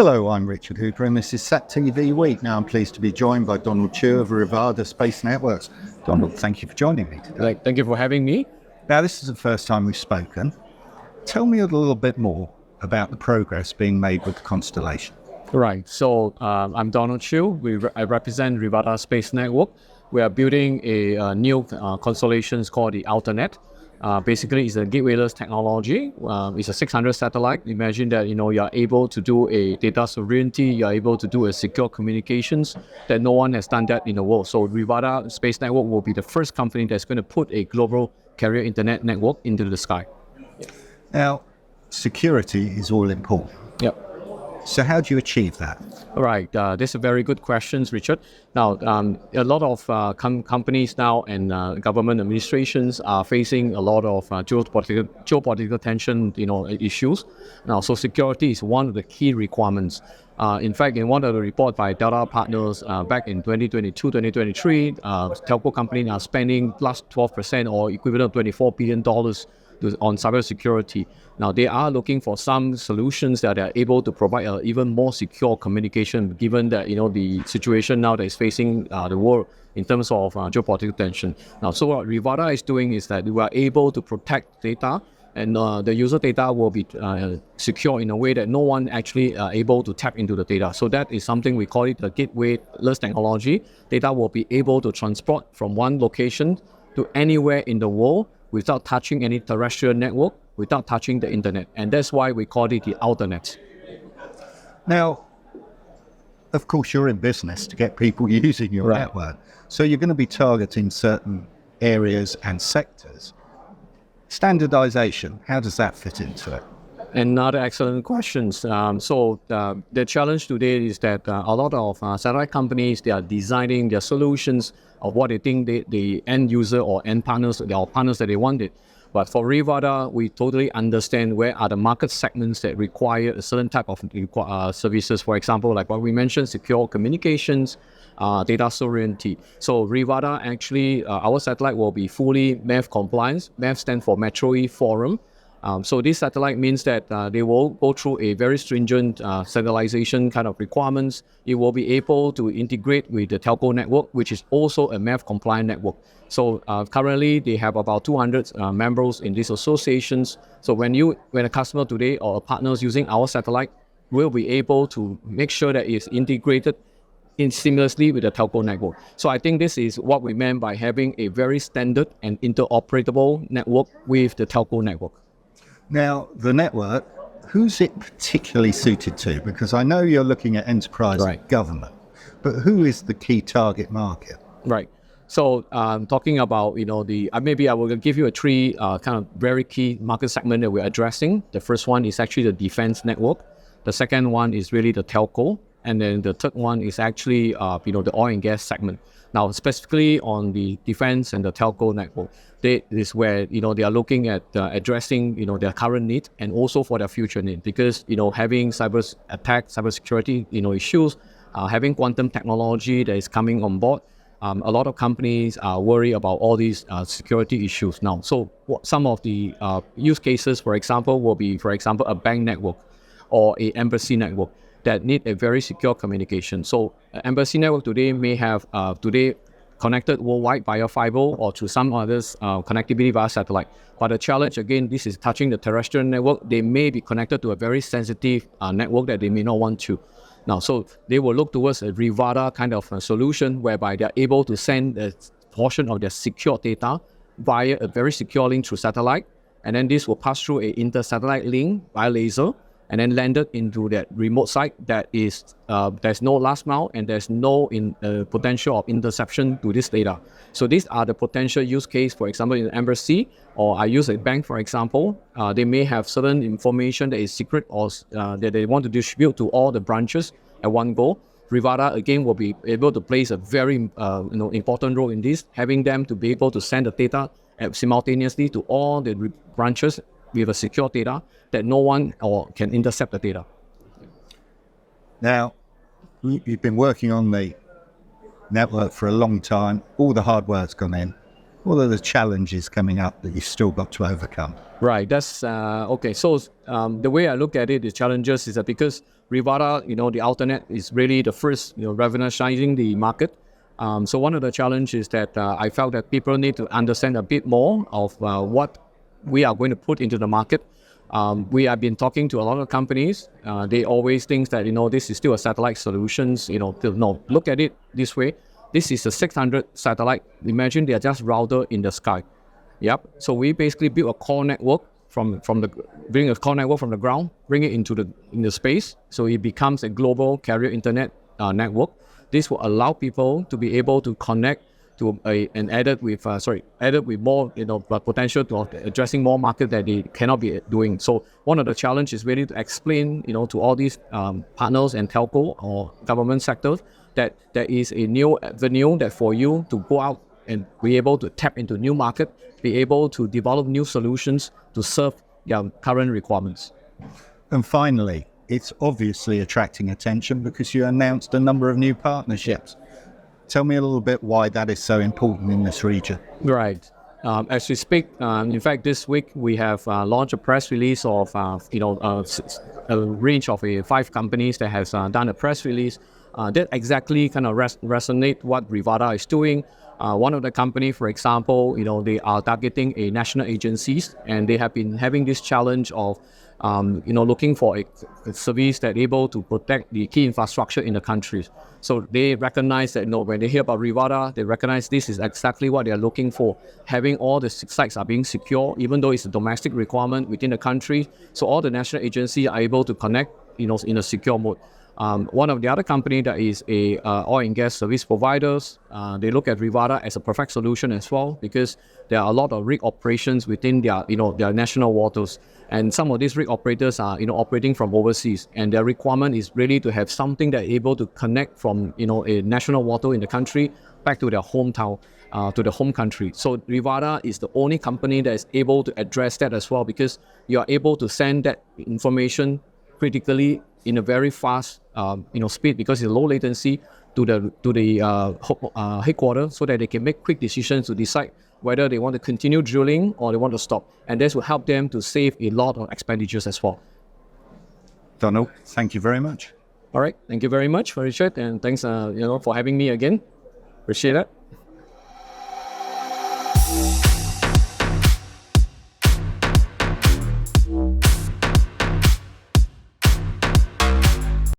Hello, I'm Richard Hooper and this is SatTV Week. Now I'm pleased to be joined by Donald Chu of Rivada Space Networks. Donald, thank you for joining me today. Thank you for having me. Now this is the first time we've spoken. Tell me a little bit more about the progress being made with the constellation. Right, so I'm Donald Chu. I represent Rivada Space Network. We are building a new constellation called the AlterNet. Basically, it's a gateway-less technology. It's a 600 satellite. Imagine that you are able to do a data sovereignty. You are able to do a secure communications that no one has done that in the world. So Rivada Space Network will be the first company that's going to put a global carrier internet network into the sky. Now, security is all important. Yep. So how do you achieve that? Right, this is a very good question, Richard. Now, a lot of companies now and government administrations are facing a lot of geopolitical tension, issues. Now, so security is one of the key requirements. In fact, in one of the reports by Delta Partners back in 2022-2023, telco companies are spending plus 12% or equivalent of $24 billion on cybersecurity. Now, they are looking for some solutions that are able to provide even more secure communication, given that the situation now that is facing the world in terms of geopolitical tension. Now, so what Rivada is doing is that we are able to protect data, and the user data will be secure in a way that no one actually able to tap into the data. So that is something we call it the gateway-less technology. Data will be able to transport from one location to anywhere in the world without touching any terrestrial network, without touching the internet. And that's why we call it the AlterNet. Now, of course, you're in business to get people using your network. So you're going to be targeting certain areas and sectors. Standardization, how does that fit into it? Another excellent question. So the challenge today is that a lot of satellite companies, they are designing their solutions of what they think the end user or end partners, their partners that they wanted. But for Rivada, we totally understand where are the market segments that require a certain type of services. For example, like what we mentioned, secure communications, data sovereignty. So Rivada actually, our satellite will be fully MEF compliant. MEF stands for Metro E Forum. So this satellite means that they will go through a very stringent standardization kind of requirements. It will be able to integrate with the telco network, which is also a MEF compliant network. So currently they have about 200 members in these associations. So when a customer today or a partner is using our satellite, will be able to make sure that it's integrated seamlessly with the telco network. So I think this is what we meant by having a very standard and interoperable network with the telco network. Now, the network, who's it particularly suited to? Because I know you're looking at enterprise and government, but who is the key target market? Right. So talking about, maybe I will give you three kind of very key market segment that we're addressing. The first one is actually the defense network. The second one is really the telco. And then the third one is actually, the oil and gas segment. Now, specifically on the defense and the telco network, this is where, they are looking at addressing, their current need and also for their future need. Because, having cyber attack, cybersecurity, issues, having quantum technology that is coming on board, a lot of companies are worried about all these security issues now. So some of the use cases, for example, will be, for example, a bank network or a embassy network that need a very secure communication. So embassy network today may have connected worldwide via fiber or to some others connectivity via satellite. But the challenge, again, this is touching the terrestrial network. They may be connected to a very sensitive network that they may not want to. Now, so they will look towards a Rivada kind of a solution whereby they're able to send a portion of their secure data via a very secure link through satellite. And then this will pass through a inter-satellite link via laser and then landed into that remote site that is, there's no last mile and there's no potential of interception to this data. So these are the potential use case, for example, in the embassy, or I use a bank, for example. They may have certain information that is secret or that they want to distribute to all the branches at one go. Rivada, again, will be able to play a very important role in this, having them to be able to send the data simultaneously to all the branches with a secure data that no one can intercept the data. Now, you've been working on the network for a long time. All the hard work's gone in. What are the challenges coming up that you've still got to overcome? Right. That's okay. So the way I look at it, the challenges is that because Rivada, the alternate is really the first, revolutionizing the market. So one of the challenges is that I felt that people need to understand a bit more of what we are going to put into the market. We have been talking to a lot of companies. They always think that, this is still a satellite solutions. No, look at it this way. This is a 600 satellite. Imagine they are just router in the sky. Yep. So we basically build a core network bring a core network from the ground, bring it into the space. So it becomes a global carrier internet network. This will allow people to be able to connect to added with more, potential to addressing more market that they cannot be doing. So one of the challenges is really to explain, to all these partners and telco or government sectors that there is a new avenue that for you to go out and be able to tap into new market, be able to develop new solutions to serve their current requirements. And finally, it's obviously attracting attention because you announced a number of new partnerships. Tell me a little bit why that is so important in this region. Right. As we speak, in fact, this week we have launched a press release of, a range of 5 companies that has done a press release that exactly kind of resonate what Rivada is doing. One of the company, for example, they are targeting a national agencies, and they have been having this challenge of, looking for a service that able to protect the key infrastructure in the countries. So they recognize that, when they hear about Rivada, they recognize this is exactly what they are looking for. Having all the sites are being secure, even though it's a domestic requirement within the country. So all the national agencies are able to connect, in a secure mode. One of the other company that is a oil and gas service providers, they look at Rivada as a perfect solution as well, because there are a lot of rig operations within their national waters, and some of these rig operators are operating from overseas, and their requirement is really to have something that is able to connect from a national water in the country back to their hometown, to the home country. So Rivada is the only company that is able to address that as well, because you are able to send that information critically in a very fast speed, because it's low latency to the headquarters, so that they can make quick decisions to decide whether they want to continue drilling or they want to stop, and this will help them to save a lot of expenditures as well. Donald, thank you very much. All right, thank you very much, Richard, and thanks for having me again. Appreciate it.